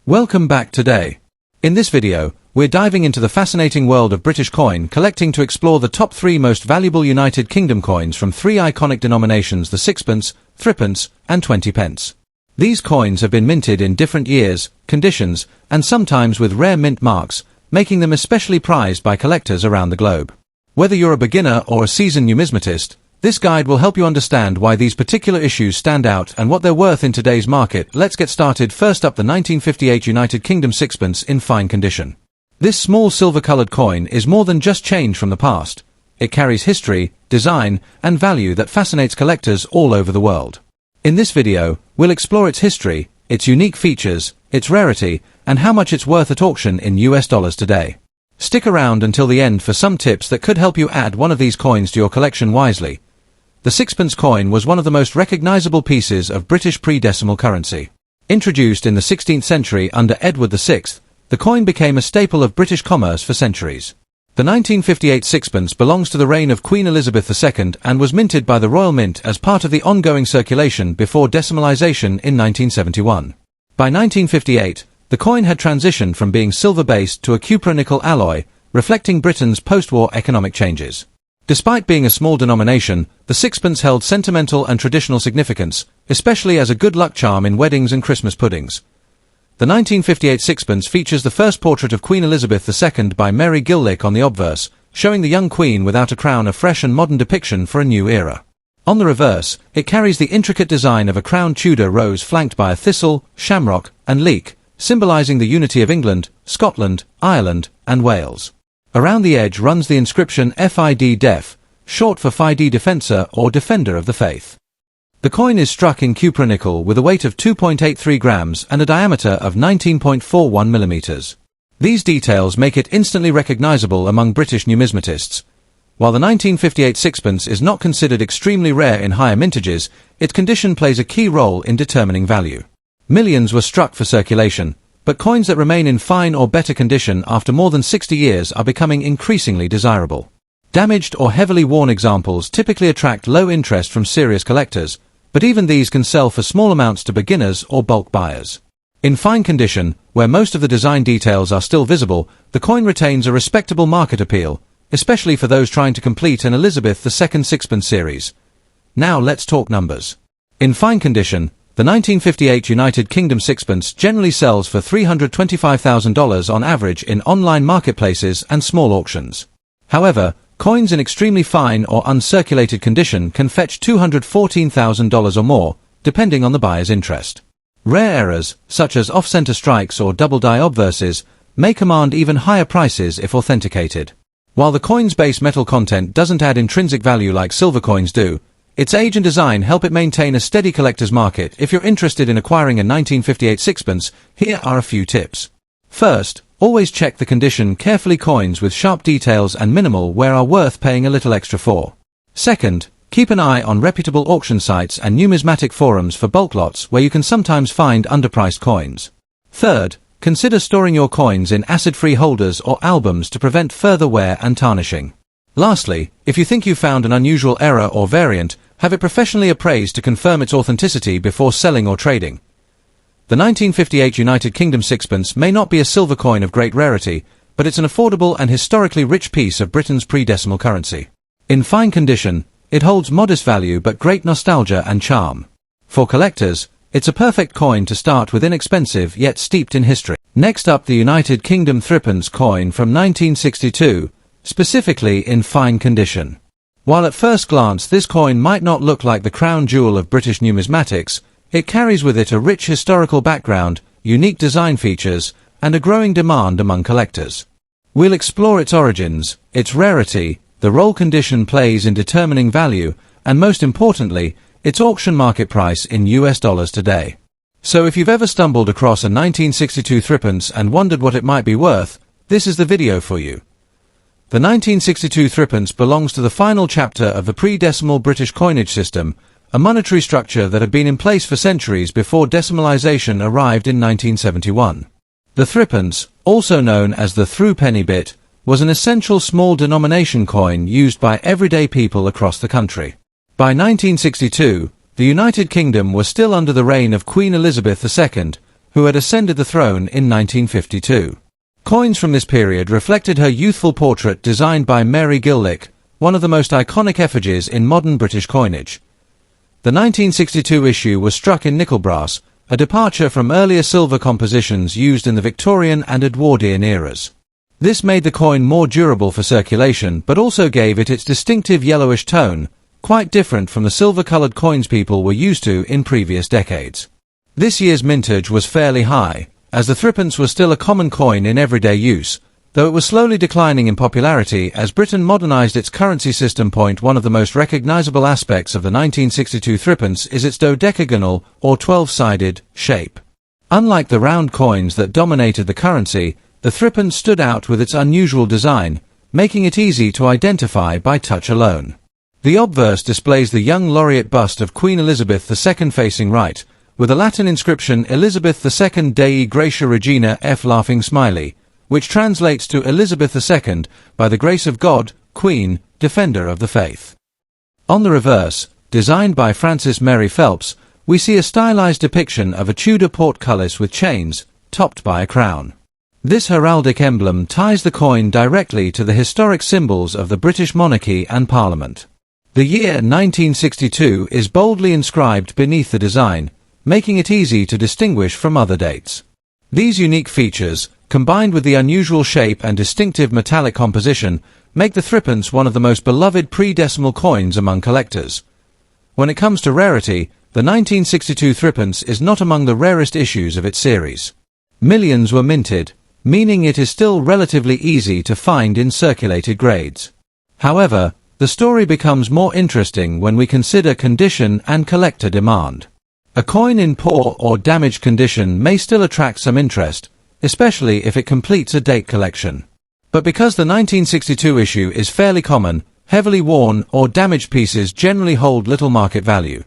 Welcome back today. In this video, we're diving into the fascinating world of British coin collecting to explore the top 3 most valuable United Kingdom coins from 3 iconic denominations: the sixpence, threepence, and 20p. These coins have been minted in different years, conditions, and sometimes with rare mint marks, making them especially prized by collectors around the globe. Whether you're a beginner or a seasoned numismatist, this guide will help you understand why these particular issues stand out and what they're worth in today's market. Let's get started. First up, the 1958 United Kingdom sixpence in fine condition. This small silver-colored coin is more than just change from the past. It carries history, design, and value that fascinates collectors all over the world. In this video, we'll explore its history, its unique features, its rarity, and how much it's worth at auction in US dollars today. Stick around until the end for some tips that could help you add one of these coins to your collection wisely. The sixpence coin was one of the most recognizable pieces of British pre-decimal currency. Introduced in the 16th century under Edward VI, the coin became a staple of British commerce for centuries. The 1958 sixpence belongs to the reign of Queen Elizabeth II and was minted by the Royal Mint as part of the ongoing circulation before decimalisation in 1971. By 1958, the coin had transitioned from being silver-based to a cupro-nickel alloy, reflecting Britain's post-war economic changes. Despite being a small denomination, the sixpence held sentimental and traditional significance, especially as a good luck charm in weddings and Christmas puddings. The 1958 sixpence features the first portrait of Queen Elizabeth II by Mary Gillick on the obverse, showing the young queen without a crown, a fresh and modern depiction for a new era. On the reverse, it carries the intricate design of a crowned Tudor rose flanked by a thistle, shamrock, and leek, symbolizing the unity of England, Scotland, Ireland, and Wales. Around the edge runs the inscription FID Def, short for Fide Defensor or Defender of the Faith. The coin is struck in cupro-nickel with a weight of 2.83 grams and a diameter of 19.41 millimeters. These details make it instantly recognizable among British numismatists. While the 1958 sixpence is not considered extremely rare in higher mintages, its condition plays a key role in determining value. Millions were struck for circulation, but coins that remain in fine or better condition after more than 60 years are becoming increasingly desirable. Damaged or heavily worn examples typically attract low interest from serious collectors, but even these can sell for small amounts to beginners or bulk buyers. In fine condition, where most of the design details are still visible, the coin retains a respectable market appeal, especially for those trying to complete an Elizabeth II sixpence series. Now let's talk numbers. In fine condition, the 1958 United Kingdom sixpence generally sells for $325,000 on average in online marketplaces and small auctions. However, coins in extremely fine or uncirculated condition can fetch $214,000 or more, depending on the buyer's interest. Rare errors, such as off-center strikes or double-die obverses, may command even higher prices if authenticated. While the coin's base metal content doesn't add intrinsic value like silver coins do, its age and design help it maintain a steady collector's market. If you're interested in acquiring a 1958 sixpence, here are a few tips. First, always check the condition carefully. Coins with sharp details and minimal wear are worth paying a little extra for. Second, keep an eye on reputable auction sites and numismatic forums for bulk lots where you can sometimes find underpriced coins. Third, consider storing your coins in acid-free holders or albums to prevent further wear and tarnishing. Lastly, if you think you found an unusual error or variant, have it professionally appraised to confirm its authenticity before selling or trading. The 1958 United Kingdom sixpence may not be a silver coin of great rarity, but it's an affordable and historically rich piece of Britain's pre-decimal currency. In fine condition, it holds modest value but great nostalgia and charm. For collectors, it's a perfect coin to start with, inexpensive yet steeped in history. Next up, the United Kingdom threepence coin from 1962, specifically in fine condition. While at first glance this coin might not look like the crown jewel of British numismatics, it carries with it a rich historical background, unique design features, and a growing demand among collectors. We'll explore its origins, its rarity, the role condition plays in determining value, and most importantly, its auction market price in US dollars today. So if you've ever stumbled across a 1962 threepence and wondered what it might be worth, this is the video for you. The 1962 threepence belongs to the final chapter of the pre-decimal British coinage system, a monetary structure that had been in place for centuries before decimalisation arrived in 1971. The threepence, also known as the threepenny bit, was an essential small denomination coin used by everyday people across the country. By 1962, the United Kingdom was still under the reign of Queen Elizabeth II, who had ascended the throne in 1952. Coins from this period reflected her youthful portrait designed by Mary Gillick, one of the most iconic effigies in modern British coinage. The 1962 issue was struck in nickel brass, a departure from earlier silver compositions used in the Victorian and Edwardian eras. This made the coin more durable for circulation, but also gave it its distinctive yellowish tone, quite different from the silver-coloured coins people were used to in previous decades. This year's mintage was fairly high, as the threepence was still a common coin in everyday use, though it was slowly declining in popularity as Britain modernised its currency system. One of the most recognisable aspects of the 1962 threepence is its dodecagonal, or 12-sided, shape. Unlike the round coins that dominated the currency, the threepence stood out with its unusual design, making it easy to identify by touch alone. The obverse displays the young laureate bust of Queen Elizabeth II facing right, with a Latin inscription Elizabeth II Dei Gratia Regina F laughing smiley, which translates to Elizabeth II, by the grace of God, Queen, Defender of the Faith. On the reverse, designed by Frances Mary Phelps, we see a stylized depiction of a Tudor portcullis with chains, topped by a crown. This heraldic emblem ties the coin directly to the historic symbols of the British monarchy and Parliament. The year 1962 is boldly inscribed beneath the design, making it easy to distinguish from other dates. These unique features, combined with the unusual shape and distinctive metallic composition, make the threepence one of the most beloved pre-decimal coins among collectors. When it comes to rarity, the 1962 threepence is not among the rarest issues of its series. Millions were minted, meaning it is still relatively easy to find in circulated grades. However, the story becomes more interesting when we consider condition and collector demand. A coin in poor or damaged condition may still attract some interest, especially if it completes a date collection. But because the 1962 issue is fairly common, heavily worn or damaged pieces generally hold little market value.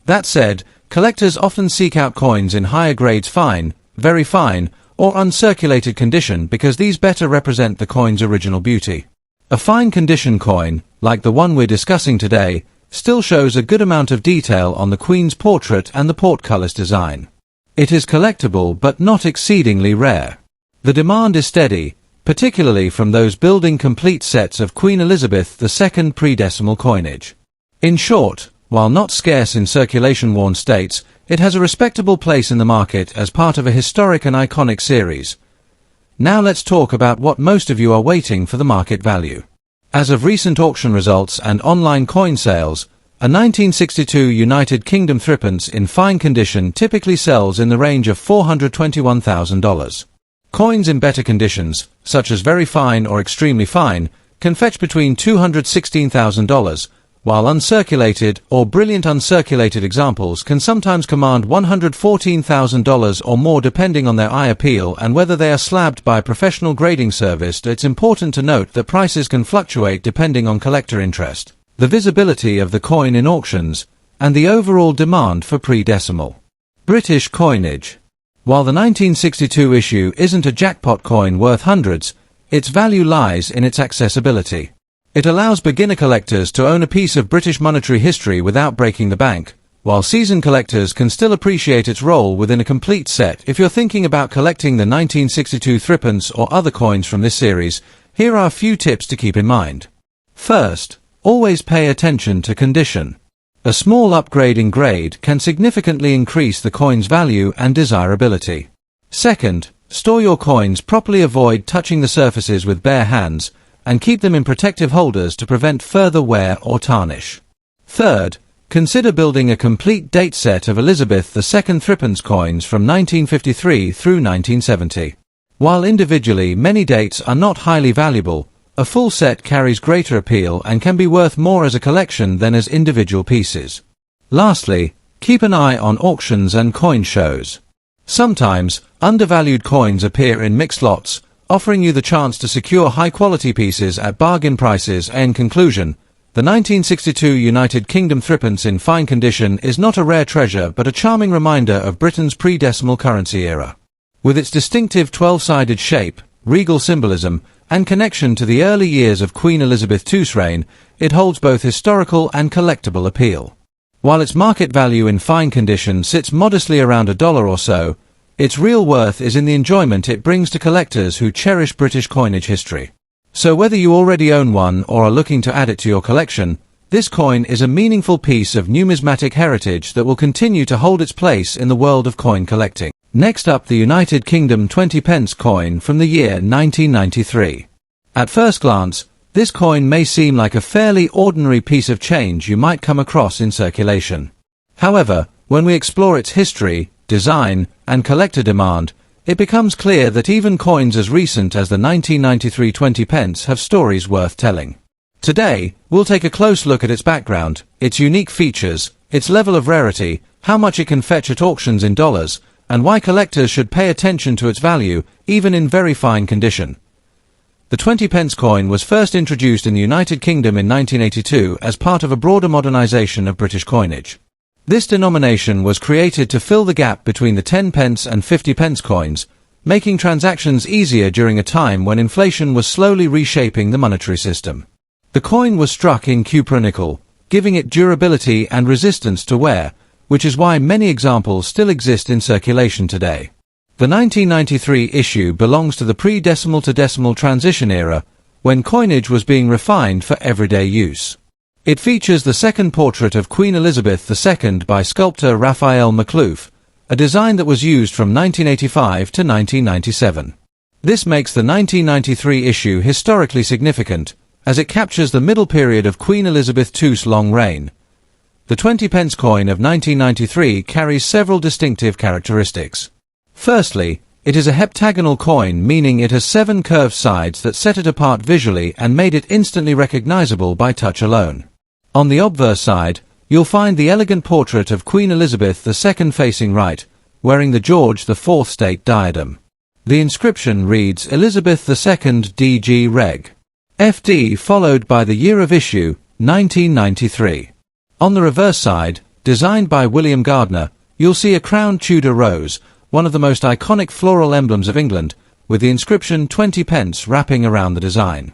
That said, collectors often seek out coins in higher grades, fine, very fine, or uncirculated condition because these better represent the coin's original beauty. A fine condition coin, like the one we're discussing today, still shows a good amount of detail on the Queen's portrait and the portcullis design. It is collectible but not exceedingly rare. The demand is steady, particularly from those building complete sets of Queen Elizabeth II pre-decimal coinage. In short, while not scarce in circulation-worn states, it has a respectable place in the market as part of a historic and iconic series. Now let's talk about what most of you are waiting for: the market value. As of recent auction results and online coin sales, a 1962 United Kingdom threepence in fine condition typically sells in the range of $421,000. Coins in better conditions, such as very fine or extremely fine, can fetch between $216,000, while uncirculated or brilliant uncirculated examples can sometimes command $114,000 or more depending on their eye appeal and whether they are slabbed by a professional grading service. It's important to note that prices can fluctuate depending on collector interest, the visibility of the coin in auctions, and the overall demand for pre-decimal British coinage. While the 1962 issue isn't a jackpot coin worth hundreds, its value lies in its accessibility. It allows beginner collectors to own a piece of British monetary history without breaking the bank, while seasoned collectors can still appreciate its role within a complete set. If you're thinking about collecting the 1962 threepence or other coins from this series, here are a few tips to keep in mind. First, always pay attention to condition. A small upgrade in grade can significantly increase the coin's value and desirability. Second, store your coins properly. Avoid touching the surfaces with bare hands, and keep them in protective holders to prevent further wear or tarnish. Third, consider building a complete date set of Elizabeth II threepence coins from 1953 through 1970. While individually many dates are not highly valuable, a full set carries greater appeal and can be worth more as a collection than as individual pieces. Lastly, keep an eye on auctions and coin shows. Sometimes, undervalued coins appear in mixed lots, offering you the chance to secure high-quality pieces at bargain prices. In conclusion, the 1962 United Kingdom threepence in fine condition is not a rare treasure but a charming reminder of Britain's pre-decimal currency era. With its distinctive 12-sided shape, regal symbolism, and connection to the early years of Queen Elizabeth II's reign, it holds both historical and collectible appeal. While its market value in fine condition sits modestly around $1 or so, Its real worth is in the enjoyment it brings to collectors who cherish British coinage history. So whether you already own one or are looking to add it to your collection, this coin is a meaningful piece of numismatic heritage that will continue to hold its place in the world of coin collecting. Next up, the United Kingdom 20p coin from the year 1993. At first glance, this coin may seem like a fairly ordinary piece of change you might come across in circulation. However, when we explore its history, design, and collector demand, it becomes clear that even coins as recent as the 1993 20p have stories worth telling. Today, we'll take a close look at its background, its unique features, its level of rarity, how much it can fetch at auctions in dollars, and why collectors should pay attention to its value, even in very fine condition. The 20p coin was first introduced in the United Kingdom in 1982 as part of a broader modernization of British coinage. This denomination was created to fill the gap between the 10p and 50p coins, making transactions easier during a time when inflation was slowly reshaping the monetary system. The coin was struck in cupronickel, giving it durability and resistance to wear, which is why many examples still exist in circulation today. The 1993 issue belongs to the pre-decimal to decimal transition era, when coinage was being refined for everyday use. It features the second portrait of Queen Elizabeth II by sculptor Raphael Maklouf, a design that was used from 1985 to 1997. This makes the 1993 issue historically significant, as it captures the middle period of Queen Elizabeth II's long reign. The 20p coin of 1993 carries several distinctive characteristics. Firstly, it is a heptagonal coin, meaning it has 7 curved sides that set it apart visually and made it instantly recognizable by touch alone. On the obverse side, you'll find the elegant portrait of Queen Elizabeth II facing right, wearing the George IV state diadem. The inscription reads Elizabeth II DG Reg. FD followed by the year of issue, 1993. On the reverse side, designed by William Gardner, you'll see a crowned Tudor rose, one of the most iconic floral emblems of England, with the inscription 20p wrapping around the design.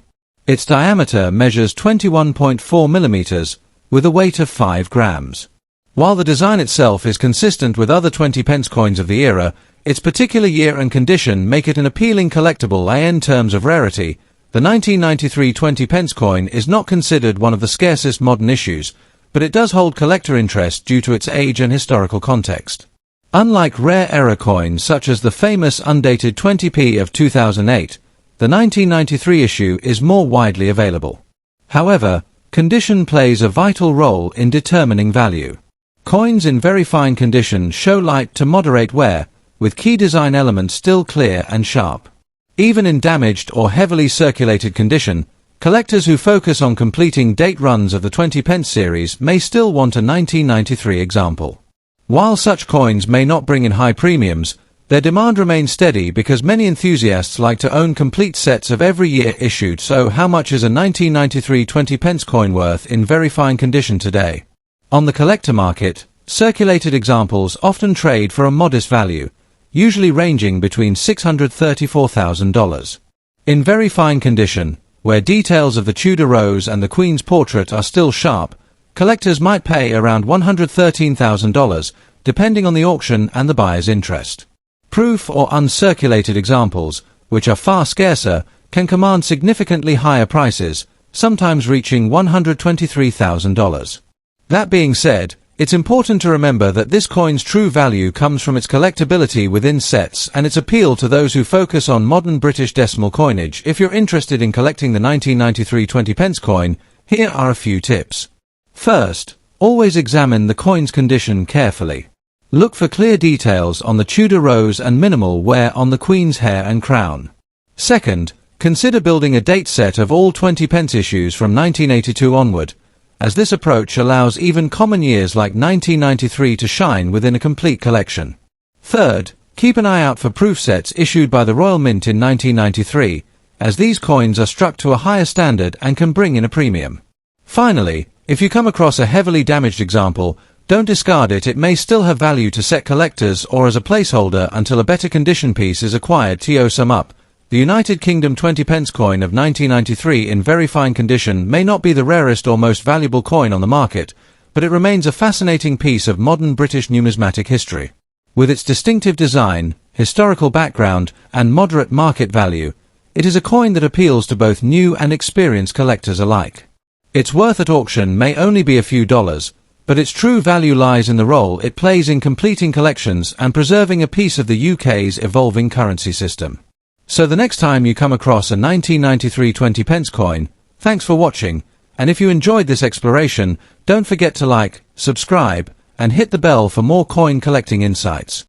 Its diameter measures 21.4 millimeters, with a weight of 5 grams. While the design itself is consistent with other 20p coins of the era, its particular year and condition make it an appealing collectible in terms of rarity. The 1993 20p coin is not considered one of the scarcest modern issues, but it does hold collector interest due to its age and historical context. Unlike rare era coins such as the famous undated 20p of 2008, the 1993 issue is more widely available. However, condition plays a vital role in determining value. Coins in very fine condition show light to moderate wear, with key design elements still clear and sharp. Even in damaged or heavily circulated condition, collectors who focus on completing date runs of the 20p series may still want a 1993 example. While such coins may not bring in high premiums, their demand remains steady because many enthusiasts like to own complete sets of every year issued. So how much is a 1993 20p coin worth in very fine condition today? On the collector market, circulated examples often trade for a modest value, usually ranging between $634,000. In very fine condition, where details of the Tudor rose and the Queen's portrait are still sharp, collectors might pay around $113,000, depending on the auction and the buyer's interest. Proof or uncirculated examples, which are far scarcer, can command significantly higher prices, sometimes reaching $123,000. That being said, it's important to remember that this coin's true value comes from its collectability within sets and its appeal to those who focus on modern British decimal coinage. If you're interested in collecting the 1993 20p coin, here are a few tips. First, always examine the coin's condition carefully. Look for clear details on the Tudor rose and minimal wear on the Queen's hair and crown. Second, consider building a date set of all 20p issues from 1982 onward, as this approach allows even common years like 1993 to shine within a complete collection. Third, keep an eye out for proof sets issued by the Royal Mint in 1993, as these coins are struck to a higher standard and can bring in a premium. Finally, if you come across a heavily damaged example, don't discard it. It may still have value to set collectors or as a placeholder until a better condition piece is acquired. To sum up, the United Kingdom 20p coin of 1993 in very fine condition may not be the rarest or most valuable coin on the market, but it remains a fascinating piece of modern British numismatic history. With its distinctive design, historical background, and moderate market value, it is a coin that appeals to both new and experienced collectors alike. Its worth at auction may only be a few dollars, but its true value lies in the role it plays in completing collections and preserving a piece of the UK's evolving currency system. So the next time you come across a 1993 20p coin, thanks for watching, and if you enjoyed this exploration, don't forget to like, subscribe, and hit the bell for more coin collecting insights.